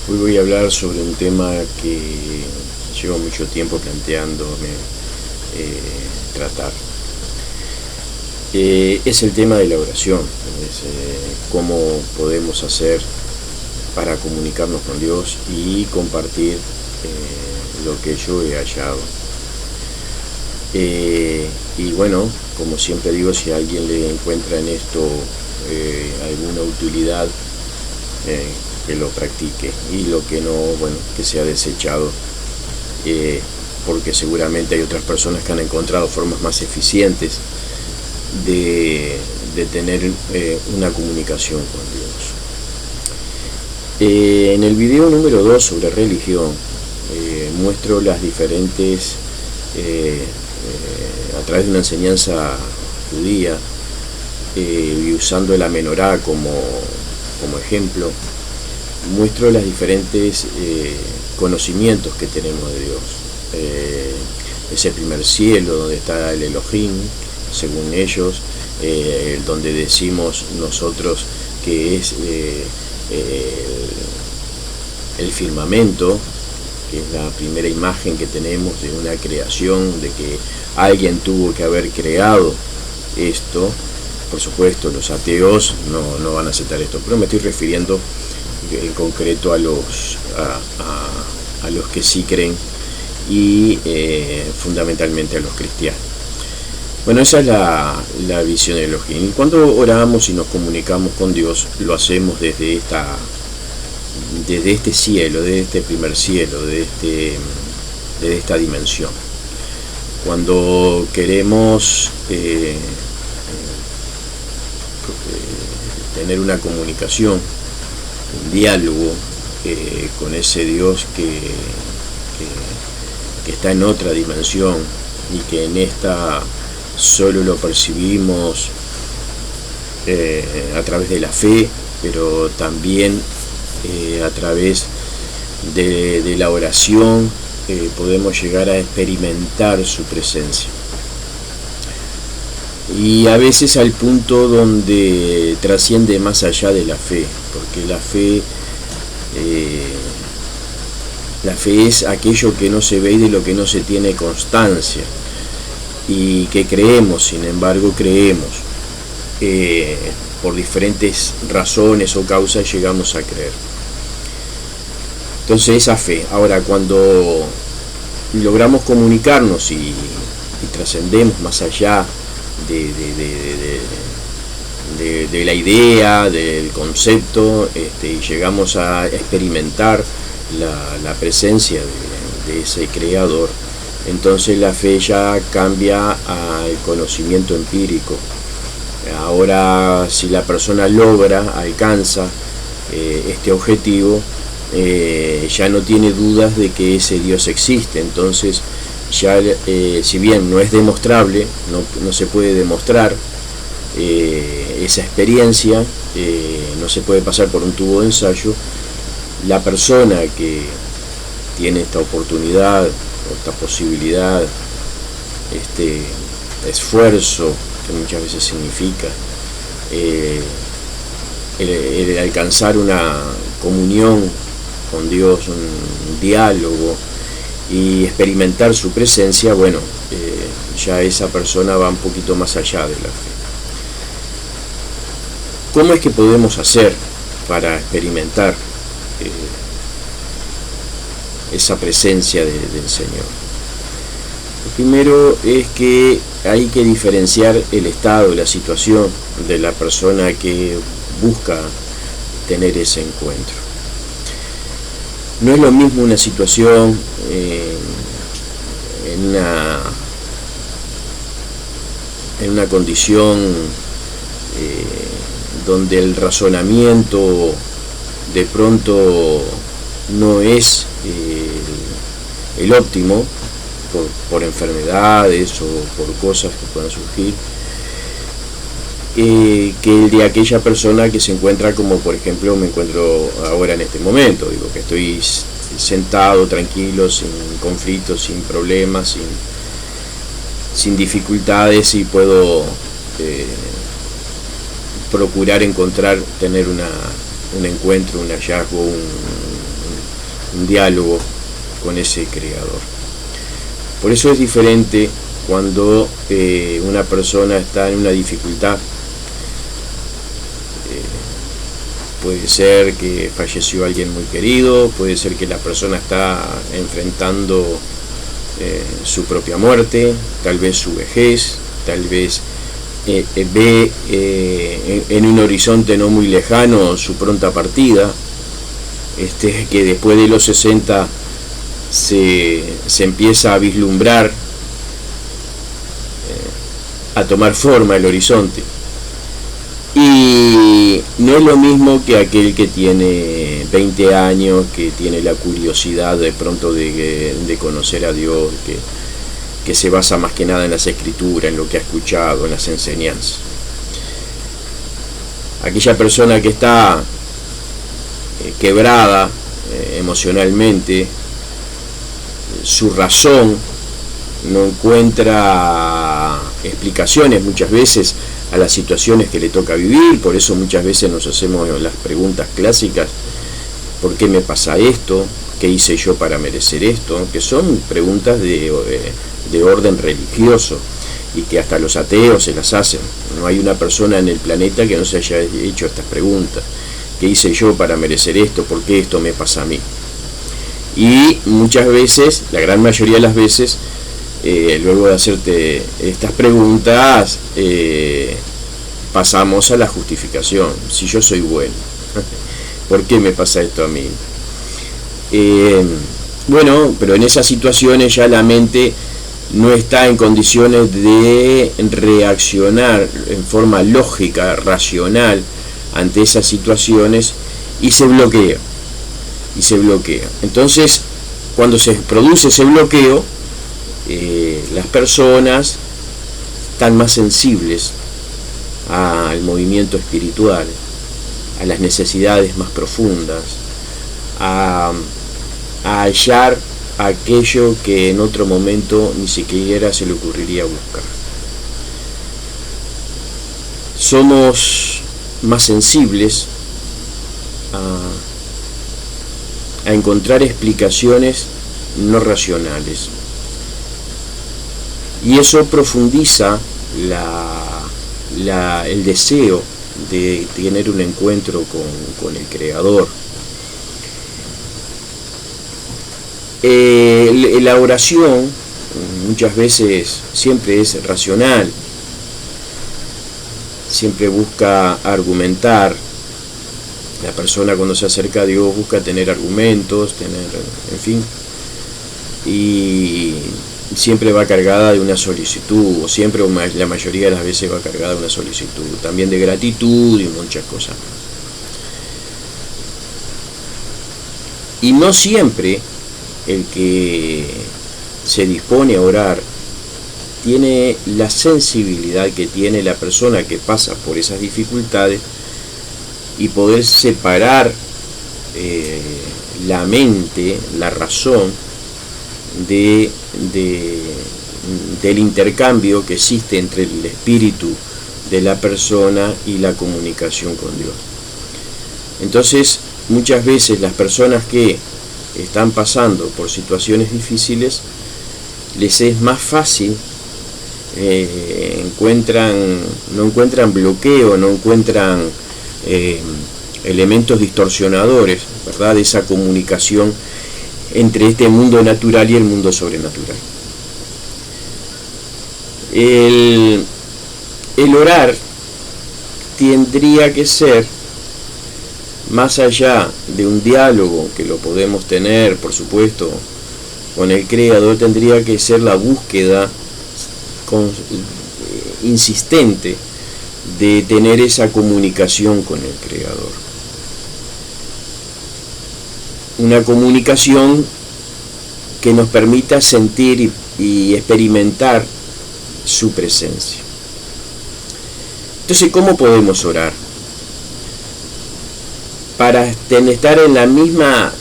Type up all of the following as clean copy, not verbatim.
Hoy voy a hablar sobre un tema que llevo mucho tiempo planteándome tratar. Es el tema de la oración, cómo podemos hacer para comunicarnos con Dios y compartir lo que yo he hallado. Y bueno, como siempre digo, si a alguien le encuentra en esto alguna utilidad, que lo practique, y lo que no, bueno, que sea desechado, porque seguramente hay otras personas que han encontrado formas más eficientes de tener una comunicación con Dios. En el video número 2 sobre religión muestro las diferentes, a través de una enseñanza judía, y usando la menorá como ejemplo, muestro los diferentes conocimientos que tenemos de Dios. Ese primer cielo donde está el Elohim, según ellos, donde decimos nosotros que es el firmamento, que es la primera imagen que tenemos de una creación, de que alguien tuvo que haber creado esto. Por supuesto, los ateos no van a aceptar esto, pero me estoy refiriendo en concreto a los que sí creen, y fundamentalmente a los cristianos. Bueno, esa es la visión de Elohim. Y cuando oramos y nos comunicamos con Dios, lo hacemos desde este cielo, desde este primer cielo, desde esta dimensión. Cuando queremos tener una comunicación, un diálogo con ese Dios que está en otra dimensión, y que en esta solo lo percibimos a través de la fe, pero también a través de la oración podemos llegar a experimentar su presencia. Y a veces al punto donde trasciende más allá de la fe, porque la fe es aquello que no se ve y de lo que no se tiene constancia, y que creemos, sin embargo creemos, por diferentes razones o causas llegamos a creer. Entonces esa fe. Ahora, cuando logramos comunicarnos y trascendemos más allá de la idea, del concepto, y llegamos a experimentar la presencia de ese creador, entonces la fe ya cambia al conocimiento empírico. Ahora, si la persona alcanza este objetivo, ya no tiene dudas de que ese Dios existe. Entonces ya, si bien no es demostrable, no se puede demostrar esa experiencia, no se puede pasar por un tubo de ensayo, la persona que tiene esta oportunidad o esta posibilidad, este esfuerzo que muchas veces significa el alcanzar una comunión con Dios, un diálogo, y experimentar su presencia, bueno, ya esa persona va un poquito más allá de la fe. ¿Cómo es que podemos hacer para experimentar esa presencia del Señor? Lo primero es que hay que diferenciar el estado, la situación de la persona que busca tener ese encuentro. No es lo mismo una situación en una condición donde el razonamiento de pronto no es el óptimo, por enfermedades o por cosas que puedan surgir, que el de aquella persona que se encuentra, como por ejemplo me encuentro ahora en este momento, digo, que estoy sentado, tranquilo, sin conflictos, sin problemas, sin dificultades, y puedo procurar tener un encuentro, un hallazgo, un diálogo con ese creador. Por eso es diferente cuando una persona está en una dificultad. Puede ser que falleció alguien muy querido, puede ser que la persona está enfrentando su propia muerte, tal vez su vejez, tal vez ve en un horizonte no muy lejano su pronta partida, que después de los 60 se empieza a vislumbrar, a tomar forma el horizonte. Y no es lo mismo que aquel que tiene 20 años, que tiene la curiosidad de pronto de conocer a Dios, que se basa más que nada en las escrituras, en lo que ha escuchado, en las enseñanzas. Aquella persona que está quebrada emocionalmente, su razón no encuentra explicaciones muchas veces a las situaciones que le toca vivir. Por eso muchas veces nos hacemos las preguntas clásicas: ¿por qué me pasa esto? ¿Qué hice yo para merecer esto? Que son preguntas de orden religioso y que hasta los ateos se las hacen. No hay una persona en el planeta que no se haya hecho estas preguntas. ¿Qué hice yo para merecer esto? ¿Por qué esto me pasa a mí? Y muchas veces, la gran mayoría de las veces, luego de hacerte estas preguntas, pasamos a la justificación. Si yo soy bueno, ¿por qué me pasa esto a mí? Bueno, pero en esas situaciones ya la mente no está en condiciones de reaccionar en forma lógica, racional, ante esas situaciones, y se bloquea. Entonces, cuando se produce ese bloqueo, las personas están más sensibles al movimiento espiritual, a las necesidades más profundas, a hallar aquello que en otro momento ni siquiera se le ocurriría buscar. Somos más sensibles a encontrar explicaciones no racionales, y eso profundiza el deseo de tener un encuentro con el Creador. La oración muchas veces siempre es racional, siempre busca argumentar. La persona cuando se acerca a Dios busca tener argumentos, en fin, y siempre va cargada de una solicitud, o siempre, la mayoría de las veces va cargada de una solicitud, también de gratitud y muchas cosas más. Y no siempre el que se dispone a orar tiene la sensibilidad que tiene la persona que pasa por esas dificultades, y poder separar la mente, la razón, del intercambio que existe entre el espíritu de la persona y la comunicación con Dios. Entonces, muchas veces las personas que están pasando por situaciones difíciles, les es más fácil, no encuentran bloqueo, no encuentran elementos distorsionadores, ¿verdad?, de esa comunicación entre este mundo natural y el mundo sobrenatural. El orar tendría que ser, más allá de un diálogo que lo podemos tener, por supuesto, con el Creador, tendría que ser la búsqueda insistente de tener esa comunicación con el Creador. Una comunicación que nos permita sentir y experimentar su presencia. Entonces, ¿cómo podemos orar? Para estar en la misma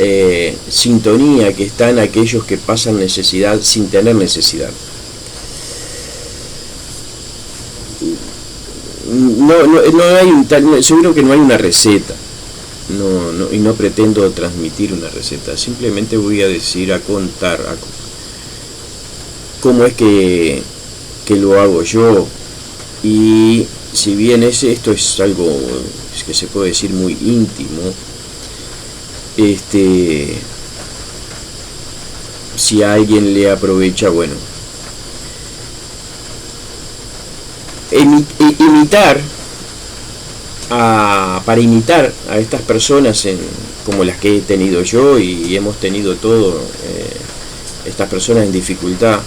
sintonía que están aquellos que pasan necesidad sin tener necesidad. No hay seguro que no hay una receta. y no pretendo transmitir una receta, simplemente voy a decir, a contar cómo es que lo hago yo. Y si bien esto es algo que se puede decir muy íntimo, si a alguien le aprovecha, bueno, para imitar a estas personas como las que he tenido yo y hemos tenido todo, estas personas en dificultad,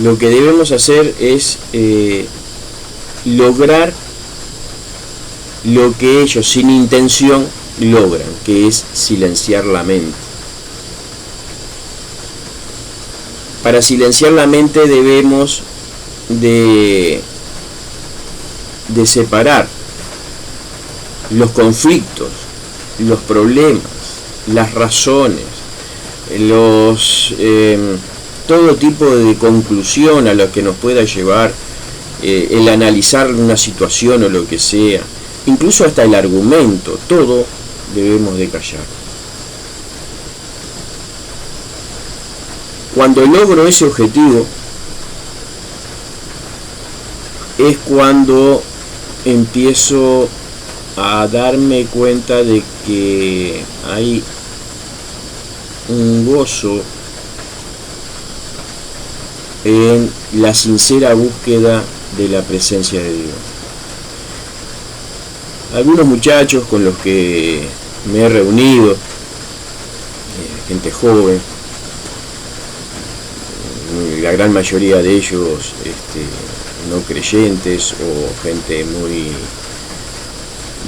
lo que debemos hacer es lograr lo que ellos sin intención logran, que es silenciar la mente. Para silenciar la mente debemos de separar los conflictos, los problemas, las razones, todo tipo de conclusión a lo que nos pueda llevar el analizar una situación o lo que sea, incluso hasta el argumento, todo debemos de callar. Cuando logro ese objetivo es cuando empiezo a darme cuenta de que hay un gozo en la sincera búsqueda de la presencia de Dios. Algunos muchachos con los que me he reunido, gente joven, la gran mayoría de ellos no creyentes o gente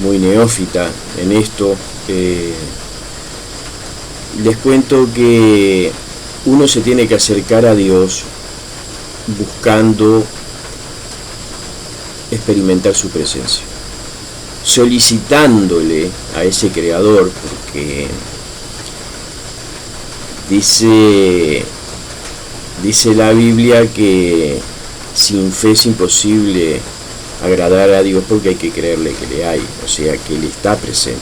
muy neófita en esto, les cuento que uno se tiene que acercar a Dios buscando experimentar su presencia, solicitándole a ese creador, porque dice la Biblia que sin fe es imposible agradar a Dios, porque hay que creerle que le hay, o sea que Él está presente.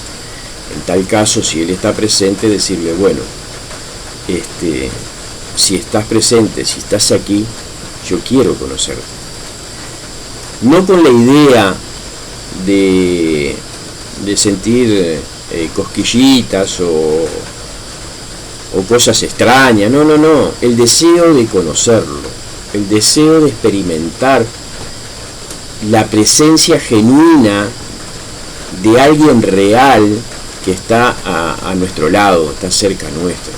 En tal caso, si Él está presente, decirle, bueno, si estás presente, si estás aquí, yo quiero conocerte. No con la idea de sentir cosquillitas o cosas extrañas, no, el deseo de conocerlo, el deseo de experimentar la presencia genuina de alguien real que está a nuestro lado, está cerca nuestro.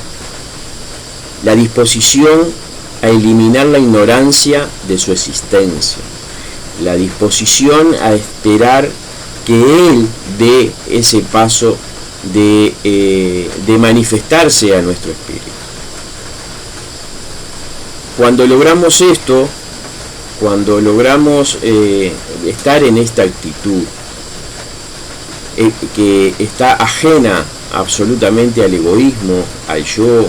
La disposición a eliminar la ignorancia de su existencia, la disposición a esperar que Él dé ese paso de manifestarse a nuestro espíritu. Cuando logramos esto, cuando logramos estar en esta actitud que está ajena absolutamente al egoísmo, al yo,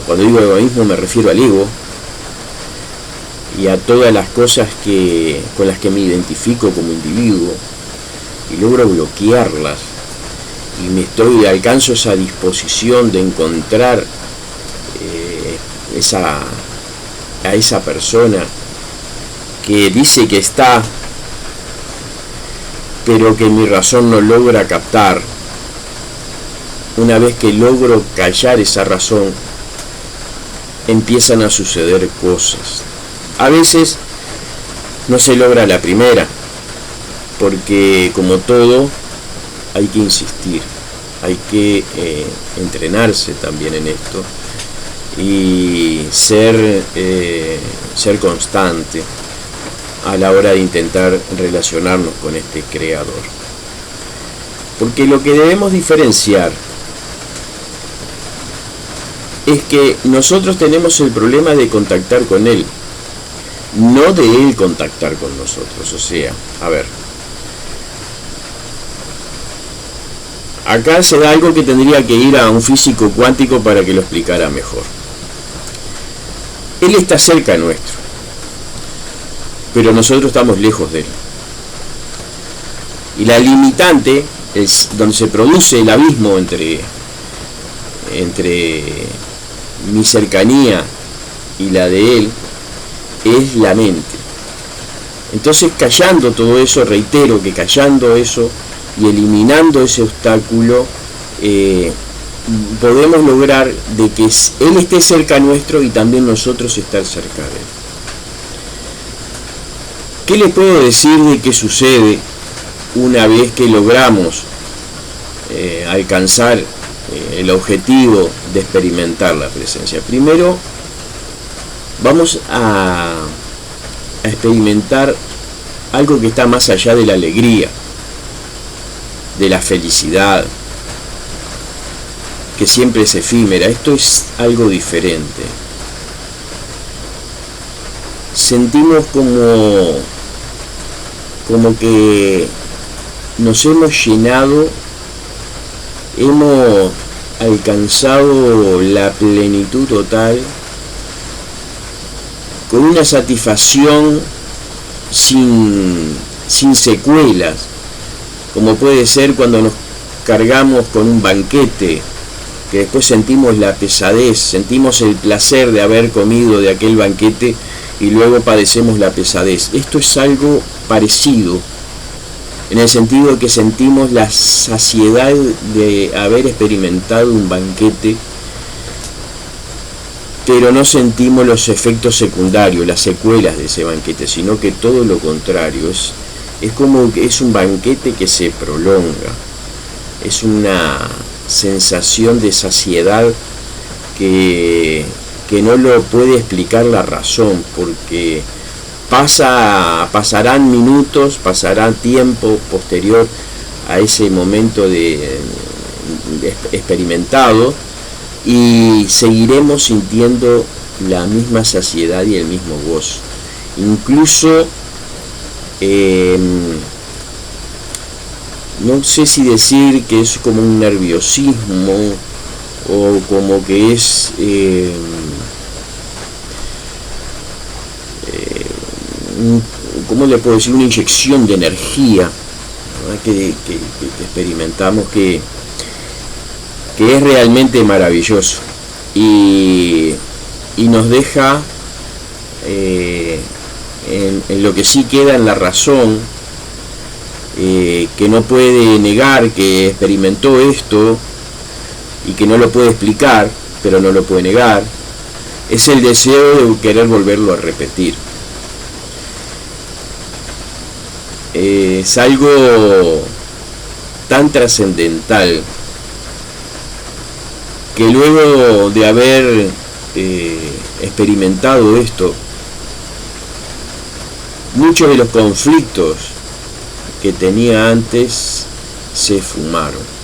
cuando digo egoísmo me refiero al ego y a todas las cosas con las que me identifico como individuo, y logro bloquearlas y alcanzo esa disposición de encontrar a esa persona que dice que está, pero que mi razón no logra captar. Una vez que logro callar esa razón, empiezan a suceder cosas. A veces no se logra la primera, porque como todo hay que insistir, hay que entrenarse también en esto y ser constante a la hora de intentar relacionarnos con este creador. Porque lo que debemos diferenciar es que nosotros tenemos el problema de contactar con Él, no de Él contactar con nosotros. O sea, a ver, acá se da algo que tendría que ir a un físico cuántico para que lo explicara mejor. Él está cerca nuestro, pero nosotros estamos lejos de Él. Y la limitante es donde se produce el abismo entre mi cercanía y la de él, es la mente. Entonces, callando todo eso, reitero que callando eso y eliminando ese obstáculo, podemos lograr de que él esté cerca nuestro y también nosotros estar cerca de él. ¿Qué les puedo decir de qué sucede una vez que logramos alcanzar el objetivo de experimentar la presencia? Primero, vamos a experimentar algo que está más allá de la alegría, de la felicidad, que siempre es efímera. Esto es algo diferente. Sentimos como que nos hemos llenado, hemos alcanzado la plenitud total, con una satisfacción sin secuelas, como puede ser cuando nos cargamos con un banquete, que después sentimos la pesadez, sentimos el placer de haber comido de aquel banquete y luego padecemos la pesadez. Esto es algo parecido, en el sentido de que sentimos la saciedad de haber experimentado un banquete, pero no sentimos los efectos secundarios, las secuelas de ese banquete, sino que todo lo contrario, es como que es un banquete que se prolonga, es una sensación de saciedad que no lo puede explicar la razón, porque pasarán minutos, pasará tiempo posterior a ese momento de experimentado, y seguiremos sintiendo la misma saciedad y el mismo gozo. Incluso no sé si decir que es como un nerviosismo o como que es ¿cómo le puedo decir? Una inyección de energía, ¿verdad? que experimentamos, que es realmente maravilloso y nos deja en lo que sí queda en la razón, que no puede negar que experimentó esto y que no lo puede explicar, pero no lo puede negar, es el deseo de querer volverlo a repetir. Es algo tan trascendental que luego de haber experimentado esto, muchos de los conflictos que tenía antes se esfumaron.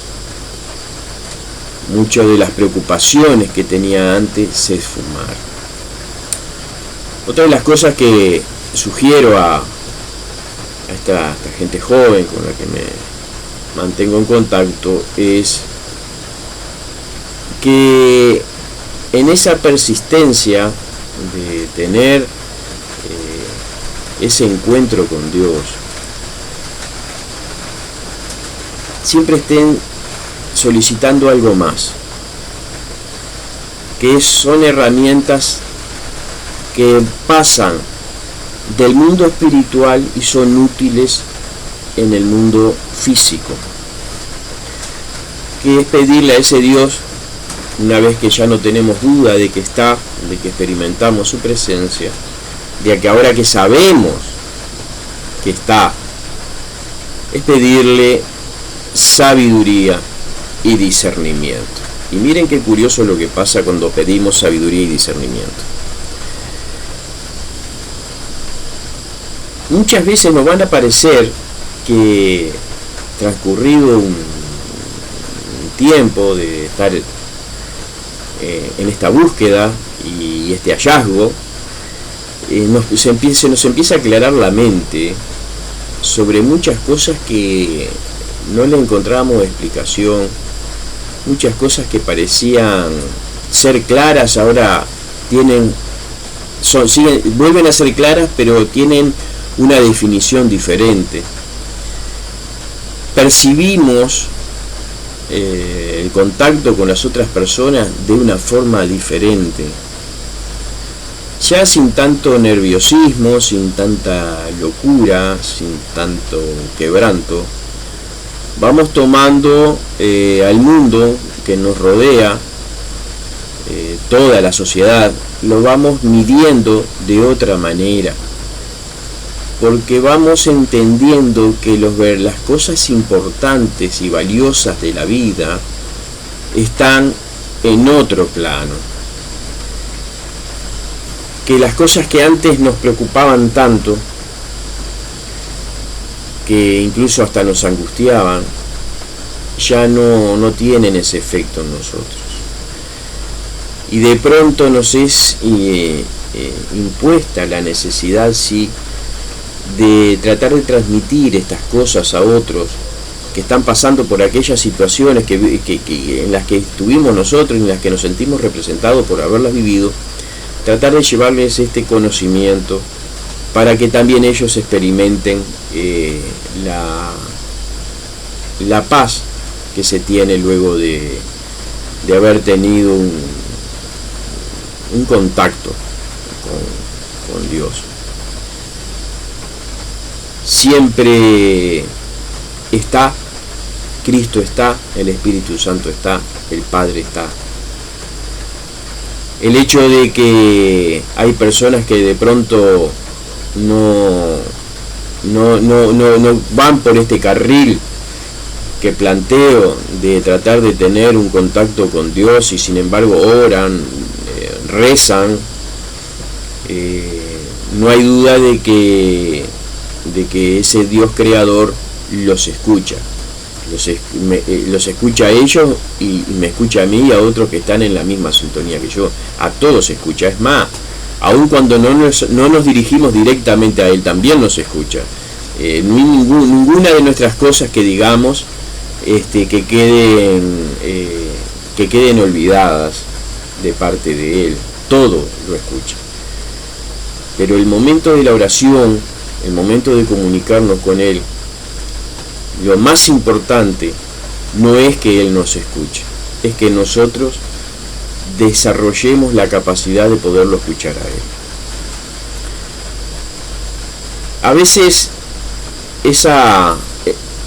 Muchas de las preocupaciones que tenía antes se esfumaron. Otra de las cosas que sugiero a esta gente joven con la que me mantengo en contacto es que en esa persistencia de tener ese encuentro con Dios, siempre estén solicitando algo más, que son herramientas que pasan del mundo espiritual y son útiles en el mundo físico, que es pedirle a ese Dios, una vez que ya no tenemos duda de que está, de que experimentamos su presencia, de que ahora que sabemos que está, es pedirle sabiduría y discernimiento. Y miren qué curioso lo que pasa cuando pedimos sabiduría y discernimiento. Muchas veces nos van a parecer que, transcurrido un tiempo de estar en esta búsqueda y este hallazgo, se nos empieza a aclarar la mente sobre muchas cosas que no le encontrábamos explicación, muchas cosas que parecían ser claras ahora vuelven a ser claras, pero tienen una definición diferente. percibimos el contacto con las otras personas de una forma diferente, ya sin tanto nerviosismo, sin tanta locura, sin tanto quebranto. Vamos tomando al mundo que nos rodea, toda la sociedad, lo vamos midiendo de otra manera, porque vamos entendiendo que las cosas importantes y valiosas de la vida están en otro plano, que las cosas que antes nos preocupaban tanto, que incluso hasta nos angustiaban, ya no tienen ese efecto en nosotros. Y de pronto nos es impuesta la necesidad, sí, de tratar de transmitir estas cosas a otros que están pasando por aquellas situaciones en las que estuvimos nosotros y en las que nos sentimos representados por haberlas vivido, tratar de llevarles este conocimiento para que también ellos experimenten la paz que se tiene luego de haber tenido un contacto con Dios. Siempre está, Cristo está, el Espíritu Santo está, el Padre está. El hecho de que hay personas que de pronto no van por este carril que planteo de tratar de tener un contacto con Dios y sin embargo oran, rezan, no hay duda de que ese Dios creador los escucha, los escucha a ellos y me escucha a mí y a otros que están en la misma sintonía que yo. A todos escucha, es más, aun cuando no nos dirigimos directamente a Él, también nos escucha. No hay ninguna de nuestras cosas que digamos que queden olvidadas de parte de Él, todo lo escucha. Pero el momento de la oración, el momento de comunicarnos con Él, lo más importante no es que Él nos escuche, es que nosotros desarrollemos la capacidad de poderlo escuchar a Él. A veces esa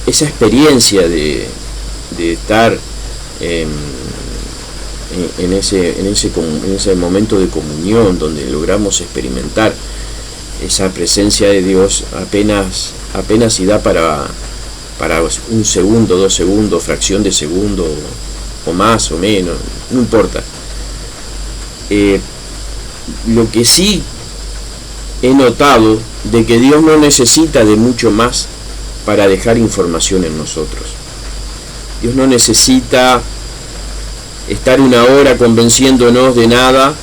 experiencia de estar en ese momento de comunión donde logramos experimentar esa presencia de Dios, apenas si da para un segundo, 2 segundos, fracción de segundo o más o menos, no importa. Lo que sí he notado de que Dios no necesita de mucho más para dejar información en nosotros. Dios no necesita estar 1 hora convenciéndonos de nada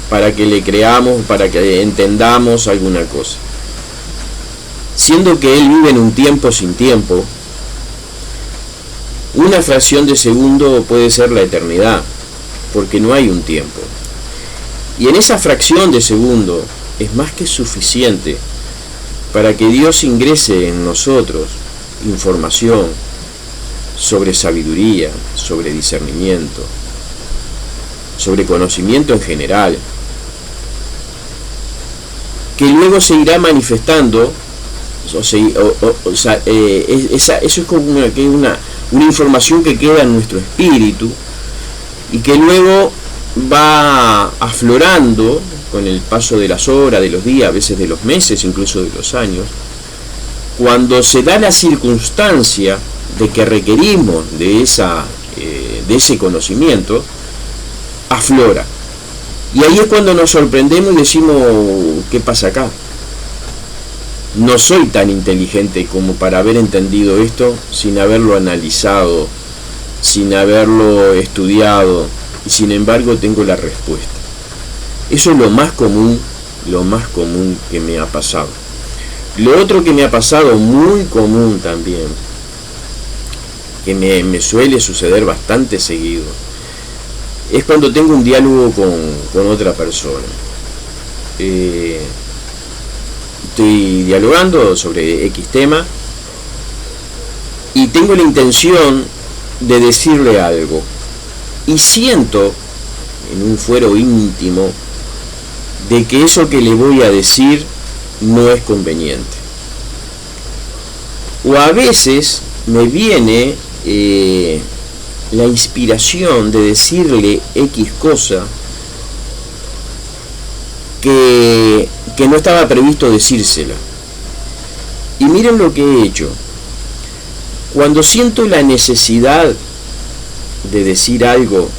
para que le creamos, para que entendamos alguna cosa. Siendo que Él vive en un tiempo sin tiempo, una fracción de segundo puede ser la eternidad, porque no hay un tiempo. Y en esa fracción de segundo es más que suficiente para que Dios ingrese en nosotros información sobre sabiduría, sobre discernimiento, sobre conocimiento en general, que luego se irá manifestando. Eso es como una información que queda en nuestro espíritu y que luego va aflorando con el paso de las horas, de los días, a veces de los meses, incluso de los años, cuando se da la circunstancia de que requerimos de ese conocimiento, aflora. Y ahí es cuando nos sorprendemos y decimos, ¿qué pasa acá? No soy tan inteligente como para haber entendido esto sin haberlo analizado, sin haberlo estudiado, y sin embargo tengo la respuesta. Eso es lo más común que me ha pasado. Lo otro que me ha pasado, muy común también, que me suele suceder bastante seguido, es cuando tengo un diálogo con otra persona. Estoy dialogando sobre X tema y tengo la intención de decirle algo y siento en un fuero íntimo de que eso que le voy a decir no es conveniente. O a veces me viene la inspiración de decirle X cosa que no estaba previsto decírsela. Y miren lo que he hecho. Cuando siento la necesidad de decir algo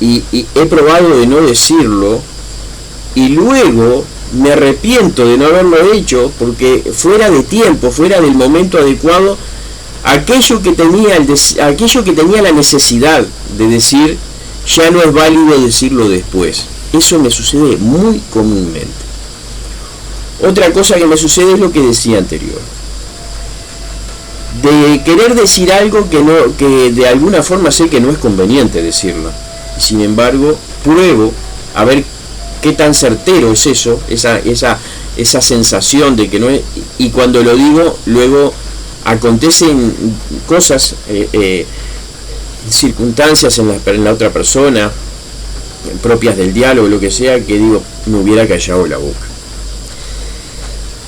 y he probado de no decirlo, y luego me arrepiento de no haberlo hecho porque fuera de tiempo, fuera del momento adecuado, aquello que tenía la necesidad de decir ya no es válido decirlo después. Eso me sucede muy comúnmente. Otra cosa que me sucede es lo que decía anterior, de querer decir algo que de alguna forma sé que no es conveniente decirlo. Sin embargo, pruebo a ver qué tan certero es eso, esa sensación de que no es, y cuando lo digo, luego acontecen cosas, circunstancias en la otra persona, propias del diálogo, lo que sea, que digo, me hubiera callado la boca.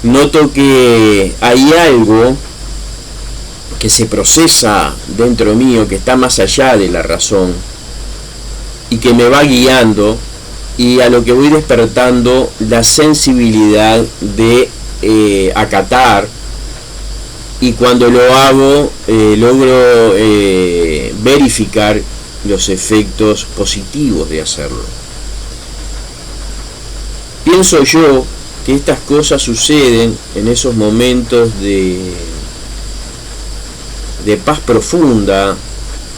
Noto que hay algo que se procesa dentro mío, que está más allá de la razón y que me va guiando, y a lo que voy despertando la sensibilidad de acatar, y cuando lo hago logro verificar los efectos positivos de hacerlo. Pienso yo que estas cosas suceden en esos momentos de paz profunda,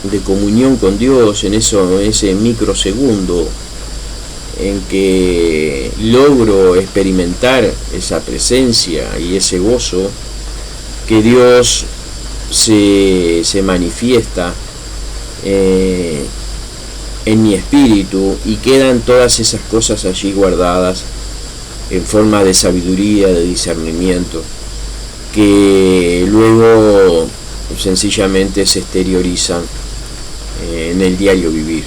de comunión con Dios, en ese microsegundo en que logro experimentar esa presencia y ese gozo, que Dios se manifiesta en mi espíritu, y quedan todas esas cosas allí guardadas en forma de sabiduría, de discernimiento, que luego sencillamente se exteriorizan en el diario vivir.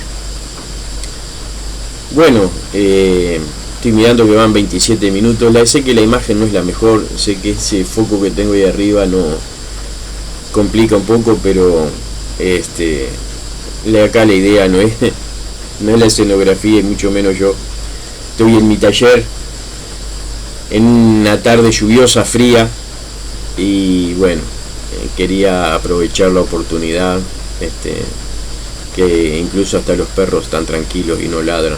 Bueno, estoy mirando que van 27 minutos. Sé que la imagen no es la mejor, sé que ese foco que tengo ahí arriba no complica un poco, pero acá la idea no es la escenografía, y mucho menos yo. Estoy en mi taller en una tarde lluviosa, fría, y bueno, quería aprovechar la oportunidad, que incluso hasta los perros están tranquilos y no ladran,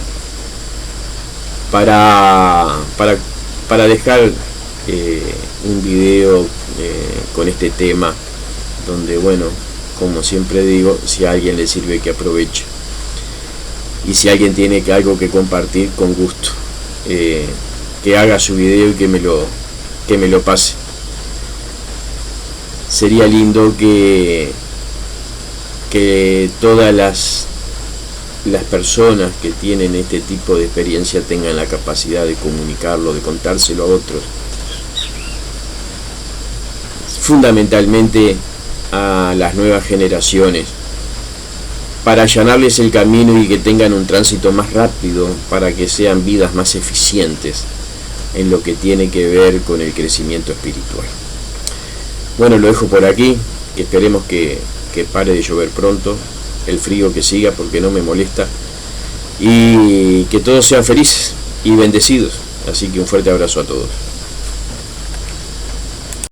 para dejar un video con este tema, donde, bueno, como siempre digo, si a alguien le sirve, que aproveche, y si alguien tiene algo que compartir, con gusto, que haga su video y que me lo pase. Sería lindo que todas las personas que tienen este tipo de experiencia tengan la capacidad de comunicarlo, de contárselo a otros, fundamentalmente a las nuevas generaciones, para allanarles el camino y que tengan un tránsito más rápido, para que sean vidas más eficientes en lo que tiene que ver con el crecimiento espiritual. Bueno, lo dejo por aquí, que esperemos que pare de llover pronto, el frío que siga, porque no me molesta, y que todos sean felices y bendecidos. Así que un fuerte abrazo a todos.